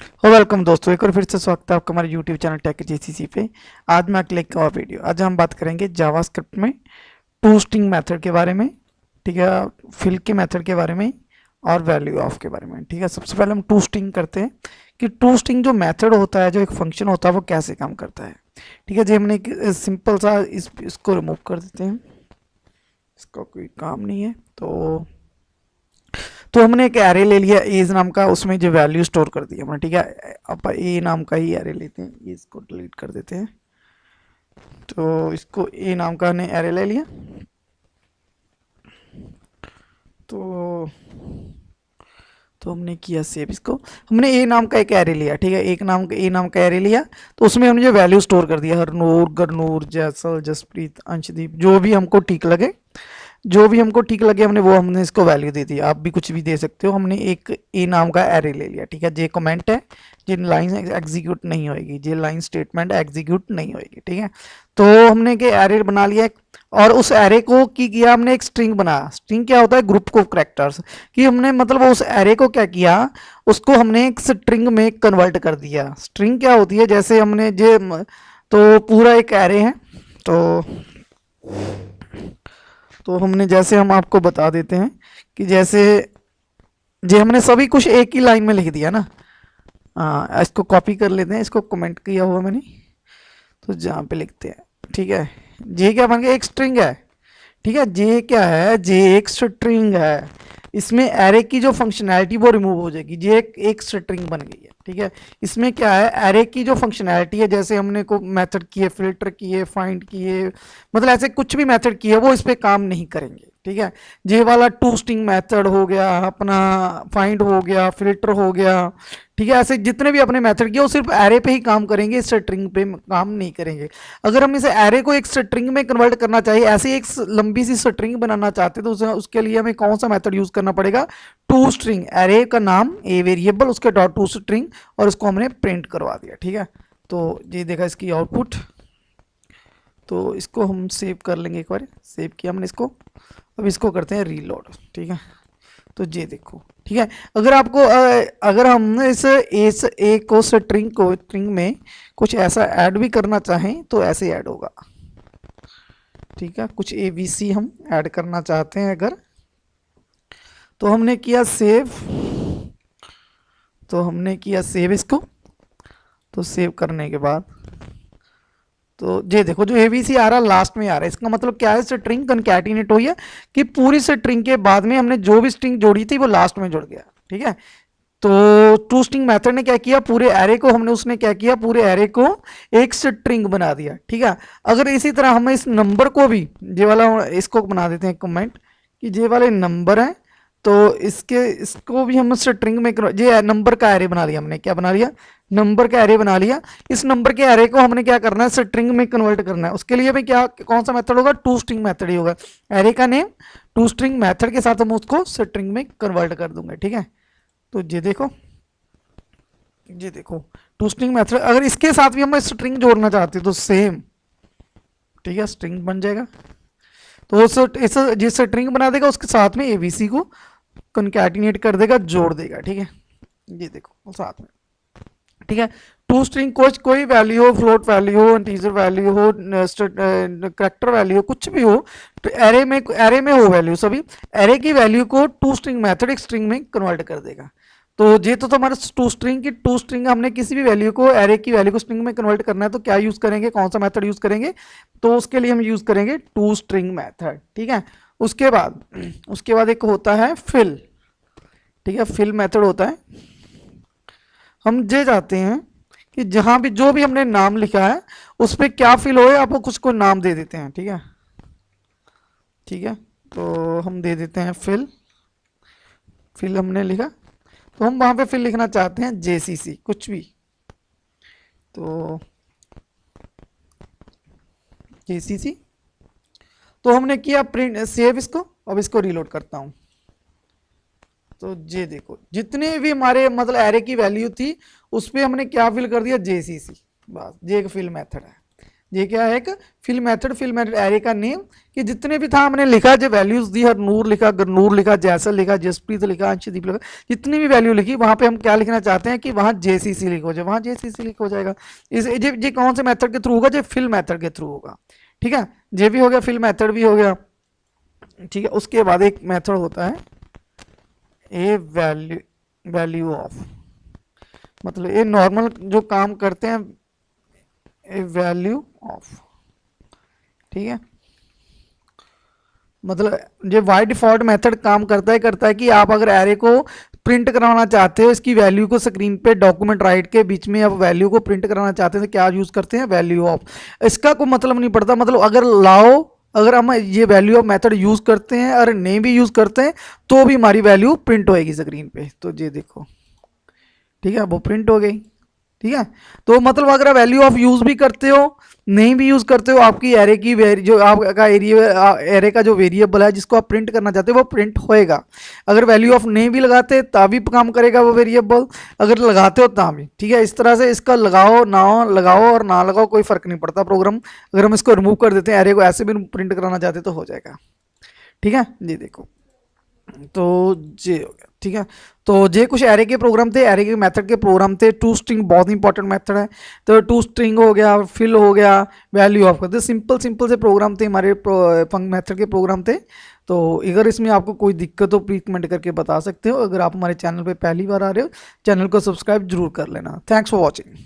Welcome दोस्तों, एक और फिर से स्वागत है आपका हमारे यूट्यूब चैनल टेक जीसीसी पे। आज मैं अगले एक और वीडियो, आज हम बात करेंगे जावास्क्रिप्ट में टू स्ट्रिंग मेथड के बारे में। ठीक है, फिल के मेथड के बारे में और वैल्यू ऑफ के बारे में। ठीक है, सबसे पहले हम टू स्ट्रिंग करते हैं कि टू स्ट्रिंग जो मेथड होता है, जो एक फंक्शन होता है, वो कैसे काम करता है। ठीक है जी, हमने एक सिंपल सा इसको रिमूव कर देते हैं, इसका कोई काम नहीं है। तो हमने एक एरे ले लिया एज नाम का, उसमें जो वैल्यू स्टोर कर दी हमने। ठीक है, अब ए नाम का ही एरे लेते हैं, ये इसको डिलीट कर देते हैं। तो इसको ए नाम का ने एरे ले लिया। तो तो हमने किया सेव, इसको हमने ए नाम का एक एरे लिया। ठीक है, एक नाम का ए नाम का एरे लिया, तो उसमें हमने जो वैल्यू स्टोर कर दिया, हरनूर, गरनूर, जैसल, जसप्रीत, अंशदीप, जो भी हमको ठीक लगे, हमने इसको वैल्यू दे दी। आप भी कुछ भी दे सकते हो। हमने एक ए नाम का एरे ले लिया। ठीक है, जे कमेंट है, जे लाइन एग्जीक्यूट नहीं होएगी, जे लाइन स्टेटमेंट एग्जीक्यूट नहीं होएगी। ठीक है, तो हमने एक एरे बना लिया और उस एरे को की किया हमने एक स्ट्रिंग बनाया। स्ट्रिंग क्या होता है? Group of characters. कि हमने मतलब उस एरे को क्या किया, उसको हमने एक स्ट्रिंग में कन्वर्ट कर दिया। स्ट्रिंग क्या होती है? जैसे हमने जे तो पूरा एक एरे है, तो हमने जैसे हम आपको बता देते हैं कि जैसे जे हमने सभी कुछ एक ही लाइन में लिख दिया ना। इसको कॉपी कर लेते हैं, इसको कमेंट किया हुआ मैंने, तो जहाँ पे लिखते हैं। ठीक है, जे क्या बन गया? एक स्ट्रिंग है। ठीक है, जे क्या है? जे एक स्ट्रिंग है। इसमें एरे की जो फंक्शनैलिटी वो रिमूव हो जाएगी, जे एक स्ट्रिंग बन गई है। ठीक है, इसमें क्या है? एरे की जो फंक्शनैलिटी है, जैसे हमने को मेथड किए, फिल्टर किए, फाइंड किए, मतलब ऐसे कुछ भी मेथड किए, वो इस पर काम नहीं करेंगे। ठीक है, जे वाला टू स्ट्रिंग मेथड हो गया, अपना फाइंड हो गया, फिल्टर हो गया। ठीक है, ऐसे जितने भी अपने मेथड किए वो सिर्फ एरे पे ही काम करेंगे, स्ट्रिंग पे काम नहीं करेंगे। अगर हम इसे एरे को एक स्ट्रिंग में कन्वर्ट करना चाहिए, ऐसे एक लंबी सी स्ट्रिंग बनाना चाहते तो उसके लिए हमें कौन सा मेथड यूज करना पड़ेगा? टू स्ट्रिंग, एरे का नाम ए वेरिएबल, उसके डॉट टू स्ट्रिंग, और उसको हमने प्रिंट करवा दिया। ठीक है, तो ये देखा इसकी आउटपुट। तो इसको हम सेव कर लेंगे, एक बार सेव किया हमने इसको। अब इसको करते हैं रीलोड। ठीक है, तो ये देखो। ठीक है, अगर आपको अगर हम इस ए को स्ट्रिंग में कुछ ऐसा ऐड भी करना चाहें तो ऐसे ऐड होगा। ठीक है, कुछ ABC हम ऐड करना चाहते हैं अगर, तो हमने किया सेव, इसको। तो सेव करने के बाद तो ये देखो, जो ABC आ रहा है लास्ट में आ रहा है, इसका मतलब क्या है? स्ट्रिंग कनकैटिनेट हुई है कि पूरी स्ट्रिंग के बाद में हमने जो भी स्ट्रिंग जोड़ी थी वो लास्ट में जुड़ गया। ठीक है, तो टू स्ट्रिंग मेथड ने क्या किया? पूरे एरे को उसने क्या किया? पूरे एरे को एक स्ट्रिंग बना दिया। ठीक है, अगर इसी तरह हम इस नंबर को भी, जे वाला इसको बना देते हैं कमेंट कि जे वाले नंबर है, तो इसको भी हम स्ट्रिंग में, ये नंबर का एरे बना लिया हमने। क्या बना लिया? नंबर का एरे बना लिया। इस नंबर के एरे को हमने क्या करना है? स्ट्रिंग में कन्वर्ट करना है। उसके लिए भी क्या, कौन सा मेथड होगा? टू स्ट्रिंग मेथड ही होगा। एरे का नेम टू स्ट्रिंग मेथड के साथ हम उसको स्ट्रिंग में कन्वर्ट कर दूंगे। ठीक है, तो ये देखो, टू स्ट्रिंग मेथड, अगर इसके साथ भी हम स्ट्रिंग जोड़ना चाहते हैं तो सेम। ठीक है, स्ट्रिंग बन जाएगा। तो जिस स्ट्रिंग बना देगा उसके साथ में ABC को कनकैटिनेट कर देगा, जोड़ देगा। ठीक है, ये देखो साथ में। ठीक है, टू स्ट्रिंग कोई वैल्यू हो, फ्लोट वैल्यू हो, इंटीजर वैल्यू हो, कैरेक्टर वैल्यू हो, कुछ भी हो, तो एरे में हो वैल्यू, सभी एरे की वैल्यू को टू स्ट्रिंग मेथड एक स्ट्रिंग में कन्वर्ट कर देगा। तो ये तो हमारा टू स्ट्रिंग हमने किसी भी वैल्यू को, एरे की वैल्यू को स्ट्रिंग में कन्वर्ट करना है, तो क्या यूज करेंगे? कौन सा मेथड यूज करेंगे? तो उसके लिए हम यूज करेंगे टू स्ट्रिंग मेथड। ठीक है, उसके बाद एक होता है फिल। ठीक है, फिल मेथड होता है, हम ये चाहते हैं कि जहां भी जो भी हमने नाम लिखा है उस पर क्या फिल हो, आपको कुछ को नाम दे देते हैं। ठीक है, तो हम दे देते हैं फिल हमने लिखा, तो हम वहां पे फिल लिखना चाहते हैं JCC कुछ भी, तो JCC। तो हमने किया प्रिंट, सेव इसको। अब इसको रीलोड करता हूं, तो ये देखो, जितने भी हमारे मतलब एरे की वैल्यू थी उस पर हमने क्या फिल कर दिया? JCC। बस ये एक फिल मेथड है। ये क्या है, एक फिल मेथड एरे का नेम, कि जितने भी था हमने लिखा, जो वैल्यूज दी, हरनूर लिखा, गरनूर लिखा, जैसल लिखा, जसप्रीत लिखा, अंशदीप लिखा, जितनी भी वैल्यू लिखी वहां पे हम क्या लिखना चाहते हैं कि वहां जेसीसी लिखो जाए, वहां जेसीसी लिख हो जाएगा। इस ये कौन से मेथड के थ्रू होगा, जो फिल मेथड के थ्रू होगा। ठीक है, ये भी हो गया, फिल मेथड भी हो गया। ठीक है, उसके बाद एक मेथड होता है ए वैल्यू ऑफ, मतलब ये नॉर्मल जो काम करते हैं, ए वैल्यू ऑफ। ठीक है, मतलब ये बाय डिफॉल्ट मेथड काम करता है कि आप अगर एरे को प्रिंट कराना चाहते हो, इसकी वैल्यू को स्क्रीन पे डॉक्यूमेंट राइट के बीच में आप वैल्यू को प्रिंट कराना चाहते हैं तो क्या यूज करते हैं, वैल्यू ऑफ। इसका कोई मतलब नहीं पड़ता, मतलब अगर हम ये वैल्यू ऑफ मेथड यूज करते हैं और नहीं भी यूज करते हैं तो भी हमारी वैल्यू प्रिंट होएगी स्क्रीन पे। तो ये देखो, ठीक है, वो प्रिंट हो गई। ठीक है, तो मतलब अगर आप वैल्यू ऑफ यूज भी करते हो, नहीं भी यूज करते हो, आपकी एरे की जो आपका एरे का जो वेरिएबल है जिसको आप प्रिंट करना चाहते हो वो प्रिंट होएगा। अगर वैल्यू ऑफ नहीं भी लगाते तभी काम करेगा वो वेरिएबल, अगर लगाते हो तभी। ठीक है, इस तरह से इसका लगाओ और ना लगाओ कोई फर्क नहीं पड़ता प्रोग्राम। अगर हम इसको रिमूव कर देते हैं, एरे को ऐसे भी प्रिंट कराना चाहते तो हो जाएगा। ठीक है, ये देखो, तो ये हो गया। ठीक है, तो ये कुछ एरे के प्रोग्राम थे, एरे के मेथड के प्रोग्राम थे। टू स्ट्रिंग बहुत इंपॉर्टेंट मेथड है, तो टू स्ट्रिंग हो गया, फिल हो गया, वैल्यू ऑफ करते, सिंपल से प्रोग्राम थे हमारे फंक मेथड के प्रोग्राम थे। तो अगर इसमें आपको कोई दिक्कत हो प्लीज कमेंट करके बता सकते हो। अगर आप हमारे चैनल पे पहली बार आ रहे हो, चैनल को सब्सक्राइब जरूर कर लेना। Thanks for watching.